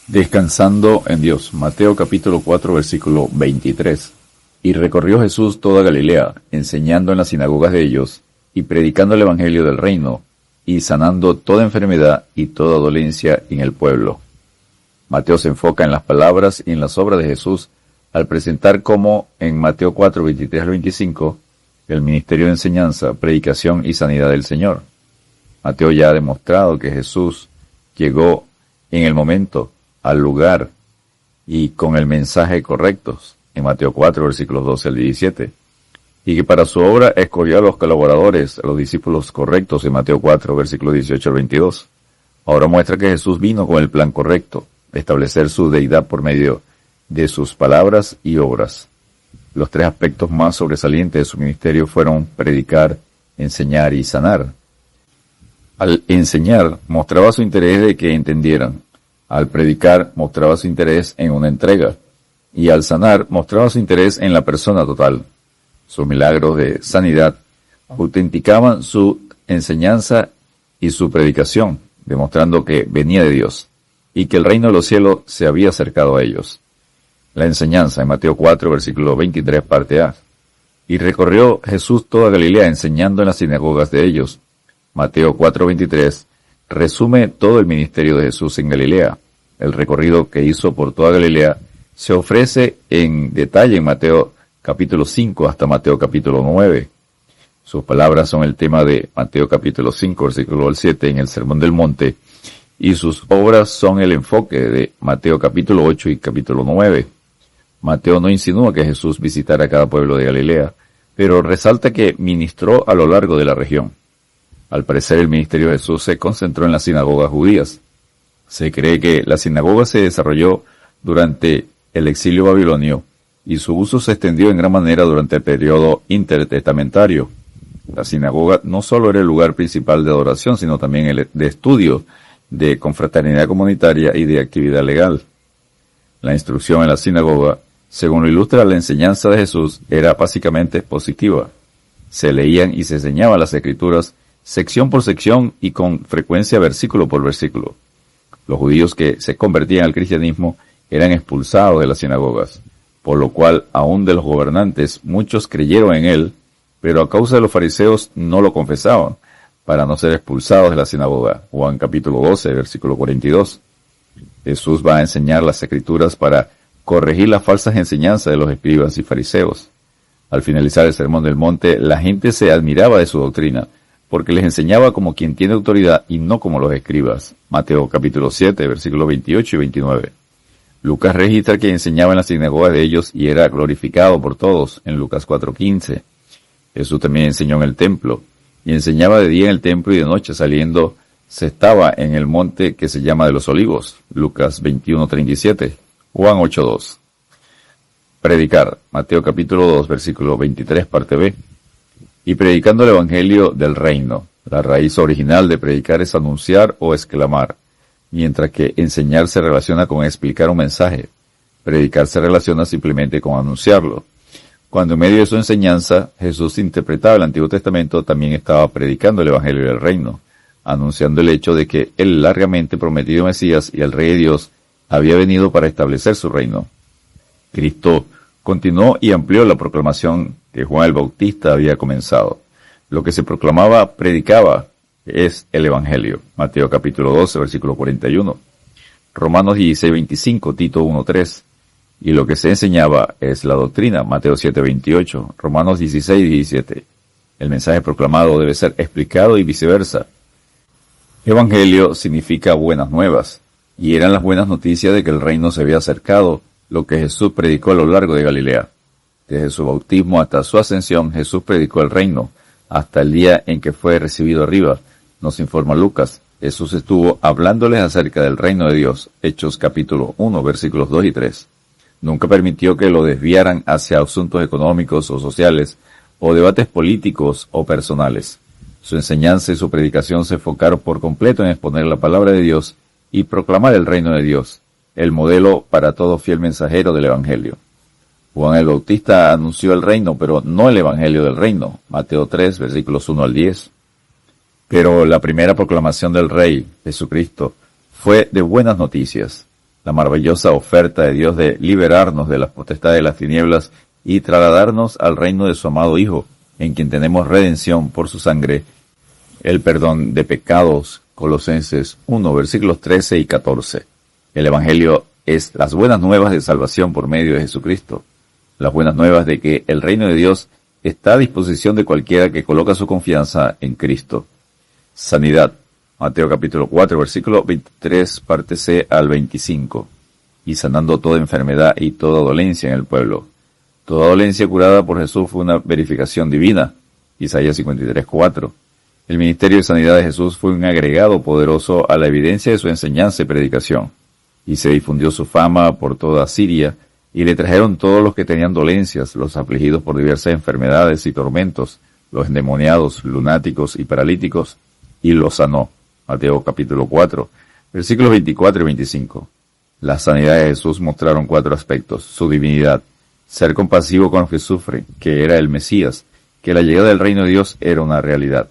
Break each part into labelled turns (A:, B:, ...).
A: Descansando en Dios. Mateo capítulo 4 versículo 23. Y recorrió Jesús toda Galilea, enseñando en las sinagogas de ellos, y predicando el evangelio del reino, y sanando toda enfermedad y toda dolencia en el pueblo. Mateo se enfoca en las palabras y en las obras de Jesús, al presentar como en Mateo 4, 23 al 25, el ministerio de enseñanza, predicación y sanidad del Señor. Mateo ya ha demostrado que Jesús llegó en el momento, al lugar y con el mensaje correctos, en Mateo 4, versículos 12 al 17, y que para su obra escogió a los colaboradores, a los discípulos correctos, en Mateo 4, versículos 18 al 22. Ahora muestra que Jesús vino con el plan correcto, establecer su deidad por medio de sus palabras y obras. Los tres aspectos más sobresalientes de su ministerio fueron predicar, enseñar y sanar. Al enseñar, mostraba su interés de que entendieran. Al predicar, mostraba su interés en una entrega. Y al sanar, mostraba su interés en la persona total. Sus milagros de sanidad autenticaban su enseñanza y su predicación, demostrando que venía de Dios, y que el reino de los cielos se había acercado a ellos. La enseñanza, en Mateo 4, versículo 23, parte A. Y recorrió Jesús toda Galilea, enseñando en las sinagogas de ellos. Mateo 4, 23, resume todo el ministerio de Jesús en Galilea. El recorrido que hizo por toda Galilea se ofrece en detalle en Mateo capítulo 5 hasta Mateo capítulo 9. Sus palabras son el tema de Mateo capítulo 5, versículo 7 en el Sermón del Monte, y sus obras son el enfoque de Mateo capítulo 8 y capítulo 9. Mateo no insinúa que Jesús visitara cada pueblo de Galilea, pero resalta que ministró a lo largo de la región. Al parecer, el ministerio de Jesús se concentró en las sinagogas judías. Se cree que la sinagoga se desarrolló durante el exilio babilonio y su uso se extendió en gran manera durante el periodo intertestamentario. La sinagoga no solo era el lugar principal de adoración, sino también el de estudio, de confraternidad comunitaria y de actividad legal. La instrucción en la sinagoga, según lo ilustra la enseñanza de Jesús, era básicamente expositiva. Se leían y se enseñaban las escrituras sección por sección y con frecuencia versículo por versículo. Los judíos que se convertían al cristianismo eran expulsados de las sinagogas, por lo cual aún de los gobernantes muchos creyeron en él, pero a causa de los fariseos no lo confesaban, para no ser expulsados de la sinagoga. Juan capítulo 12, versículo 42. Jesús va a enseñar las escrituras para corregir las falsas enseñanzas de los escribas y fariseos. Al finalizar el Sermón del Monte, la gente se admiraba de su doctrina, porque les enseñaba como quien tiene autoridad y no como los escribas. Mateo capítulo 7, versículos 28 y 29. Lucas registra que enseñaba en las sinagogas de ellos y era glorificado por todos, en Lucas 4:15. Jesús también enseñó en el templo, y enseñaba de día en el templo y de noche saliendo, se estaba en el monte que se llama de los Olivos, Lucas 21:37, Juan 8:2. Predicar, Mateo capítulo 2, versículo 23, parte B. Y predicando el evangelio del reino. La raíz original de predicar es anunciar o exclamar, mientras que enseñar se relaciona con explicar un mensaje. Predicar se relaciona simplemente con anunciarlo. Cuando en medio de su enseñanza Jesús interpretaba el Antiguo Testamento, también estaba predicando el evangelio del reino, anunciando el hecho de que el largamente prometido Mesías y el Rey de Dios había venido para establecer su reino. Cristo continuó y amplió la proclamación que Juan el Bautista había comenzado. Lo que se proclamaba, predicaba, es el Evangelio. Mateo capítulo 12, versículo 41. Romanos 16, 25, Tito 1, 3. Y lo que se enseñaba es la doctrina. Mateo 7, 28. Romanos 16, 17. El mensaje proclamado debe ser explicado y viceversa. Evangelio significa buenas nuevas, y eran las buenas noticias de que el reino se había acercado, lo que Jesús predicó a lo largo de Galilea. Desde su bautismo hasta su ascensión, Jesús predicó el reino, hasta el día en que fue recibido arriba. Nos informa Lucas. Jesús estuvo hablándoles acerca del reino de Dios. Hechos capítulo 1, versículos 2 y 3. Nunca permitió que lo desviaran hacia asuntos económicos o sociales, o debates políticos o personales. Su enseñanza y su predicación se enfocaron por completo en exponer la palabra de Dios y proclamar el reino de Dios, el modelo para todo fiel mensajero del Evangelio. Juan el Bautista anunció el reino, pero no el Evangelio del reino. Mateo 3, versículos 1 al 10. Pero la primera proclamación del Rey, Jesucristo, fue de buenas noticias. la maravillosa oferta de Dios de liberarnos de las potestades de las tinieblas y trasladarnos al reino de su amado Hijo, en quien tenemos redención por su sangre, el perdón de pecados. Colosenses 1, versículos 13 y 14. El Evangelio es las buenas nuevas de salvación por medio de Jesucristo. Las buenas nuevas de que el reino de Dios está a disposición de cualquiera que coloca su confianza en Cristo. Sanidad. Mateo capítulo 4, versículo 23, parte C al 25. Y sanando toda enfermedad y toda dolencia en el pueblo. Toda dolencia curada por Jesús fue una verificación divina. Isaías 53, 4. El ministerio de sanidad de Jesús fue un agregado poderoso a la evidencia de su enseñanza y predicación. Y se difundió su fama por toda Siria, y le trajeron todos los que tenían dolencias, los afligidos por diversas enfermedades y tormentos, los endemoniados, lunáticos y paralíticos, y los sanó. Mateo capítulo 4, versículos 24 y 25. Las sanidades de Jesús mostraron 4 aspectos: su divinidad, ser compasivo con los que sufren, que era el Mesías, que la llegada del reino de Dios era una realidad.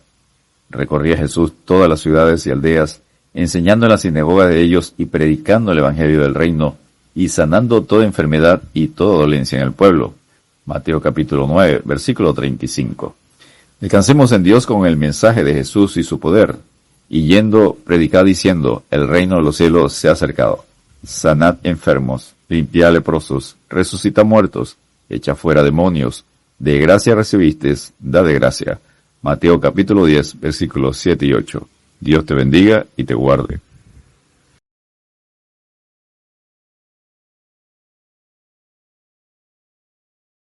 A: Recorría Jesús todas las ciudades y aldeas, enseñando en las sinagogas de ellos y predicando el evangelio del reino, y sanando toda enfermedad y toda dolencia en el pueblo. Mateo capítulo 9, versículo 35. Descansemos en Dios con el mensaje de Jesús y su poder, y yendo, predicad diciendo, el reino de los cielos se ha acercado. Sanad enfermos, limpiad leprosos, resucitad muertos, echa fuera demonios, de gracia recibisteis, da de gracia. Mateo capítulo 10, versículos 7 y 8. Dios te bendiga y te guarde.